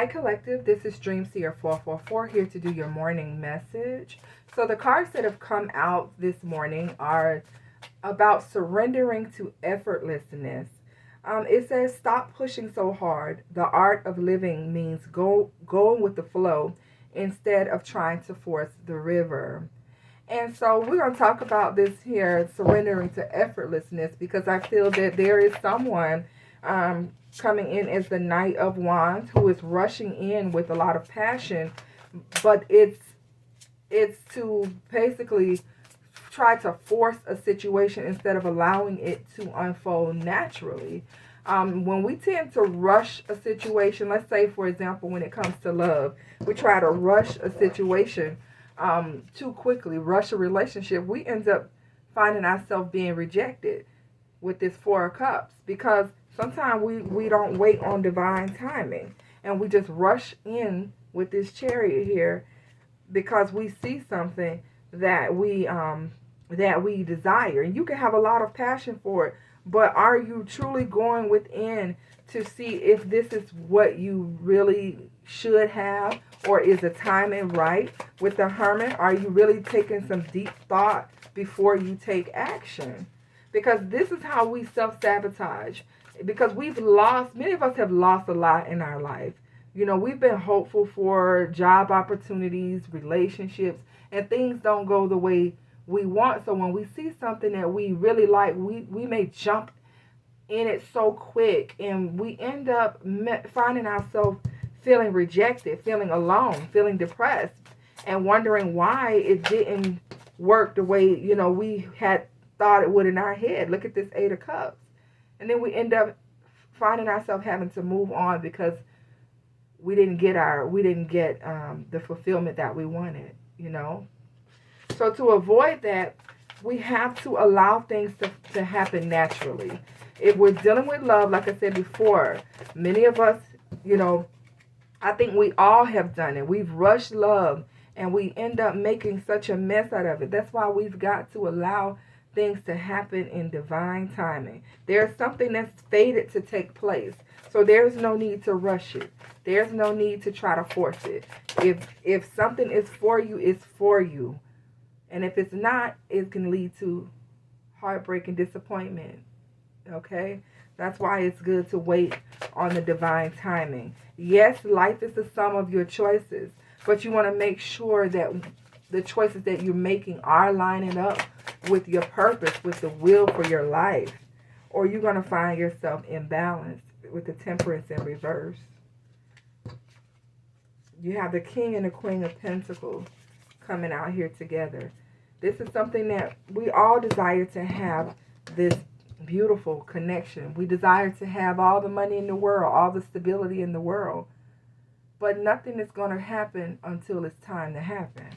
Hi Collective, this is Dreamseer 444 here to do your morning message. So the cards that have come out this morning are about surrendering to effortlessness. It says stop pushing so hard. The art of living means going with the flow instead of trying to force the river. And so we're going to talk about this here, surrendering to effortlessness, because I feel that there is someone coming in as the Knight of Wands who is rushing in with a lot of passion, but it's to basically try to force a situation instead of allowing it to unfold naturally. When we tend to rush a situation, let's say, for example, when it comes to love, we try to rush a situation too quickly, rush a relationship, we end up finding ourselves being rejected with this Four of Cups, because sometimes we don't wait on divine timing and we just rush in with this Chariot here because we see something that we desire. And you can have a lot of passion for it, but are you truly going within to see if this is what you really should have, or is the timing right? With the Hermit, are you really taking some deep thought before you take action? Because this is how we self-sabotage, because many of us have lost a lot in our life. You know, we've been hopeful for job opportunities, relationships, and things don't go the way we want. So when we see something that we really like, we may jump in it so quick, and we end up finding ourselves feeling rejected, feeling alone, feeling depressed, and wondering why it didn't work the way, we had thought it would in our head. Look at this Eight of Cups. And then we end up finding ourselves having to move on because we didn't get the fulfillment that we wanted. So to avoid that, we have to allow things to happen naturally. If we're dealing with love, like I said before, many of us, I think we all have done it. We've rushed love and we end up making such a mess out of it. That's why we've got to allow things to happen in divine timing. There's something that's fated to take place. So there's no need to rush it. There's no need to try to force it. If something is for you, it's for you. And if it's not, it can lead to heartbreak and disappointment. Okay? That's why it's good to wait on the divine timing. Yes, life is the sum of your choices, but you want to make sure that the choices that you're making are lining up with your purpose, with the will for your life, or you're going to find yourself imbalanced with the Temperance in reverse. You have the King and the Queen of Pentacles coming out here together. This is something that we all desire to have, this beautiful connection. We desire to have all the money in the world, all the stability in the world. But nothing is going to happen until it's time to happen.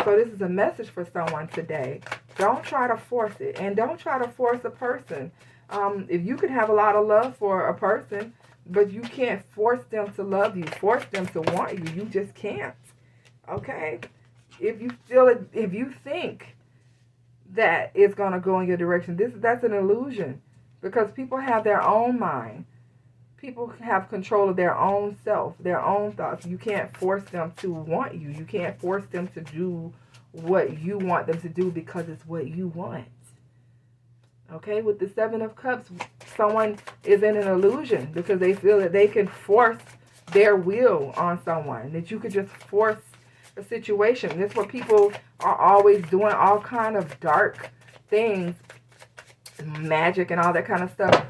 So this is a message for someone today. Don't try to force it. And don't try to force a person. If you could have a lot of love for a person, but you can't force them to love you, force them to want you. You just can't. Okay? If you think that it's going to go in your direction, that's an illusion, because people have their own mind. People have control of their own self, their own thoughts. You can't force them to want you. You can't force them to do what you want them to do because it's what you want. Okay, with the Seven of Cups, someone is in an illusion because they feel that they can force their will on someone, that you could just force a situation. That's what people are always doing, all kind of dark things, magic and all that kind of stuff,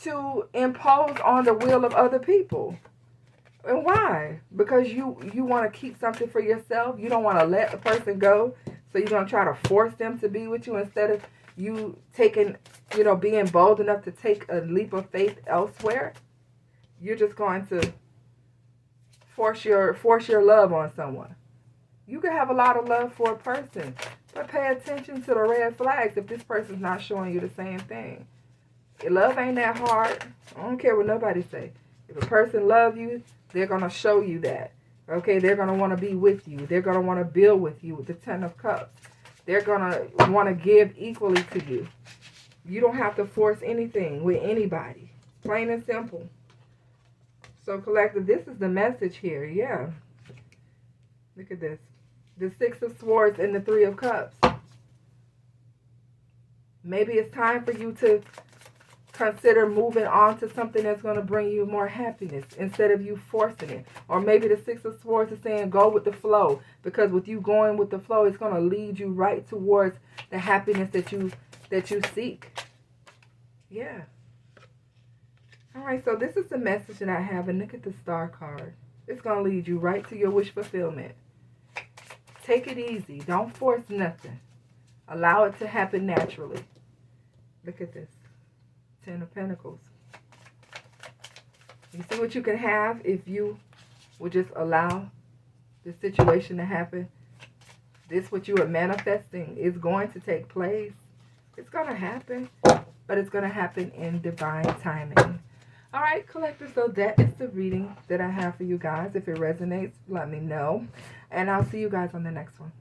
to impose on the will of other people. And why? Because you want to keep something for yourself. You don't want to let the person go, so you're going to try to force them to be with you instead of you taking, being bold enough to take a leap of faith elsewhere. You're just going to force your love on someone. You can have a lot of love for a person, but pay attention to the red flags if this person's not showing you the same thing. Love ain't that hard. I don't care what nobody say. If a person loves you, they're going to show you that. Okay, they're going to want to be with you. They're going to want to build with you with the Ten of Cups. They're going to want to give equally to you. You don't have to force anything with anybody. Plain and simple. So, collective, this is the message here. Yeah. Look at this. The Six of Swords and the Three of Cups. Maybe it's time for you to consider moving on to something that's going to bring you more happiness instead of you forcing it. Or maybe the Six of Swords is saying go with the flow, because with you going with the flow, it's going to lead you right towards the happiness that you seek. Yeah. All right, so this is the message that I have, and look at the Star card. It's going to lead you right to your wish fulfillment. Take it easy. Don't force nothing. Allow it to happen naturally. Look at this. Ten of Pentacles. You see what you can have if you would just allow the situation to happen? This, what you are manifesting, is going to take place. It's going to happen, but it's going to happen in divine timing. All right, collectors, so that is the reading that I have for you guys. If it resonates, let me know. And I'll see you guys on the next one.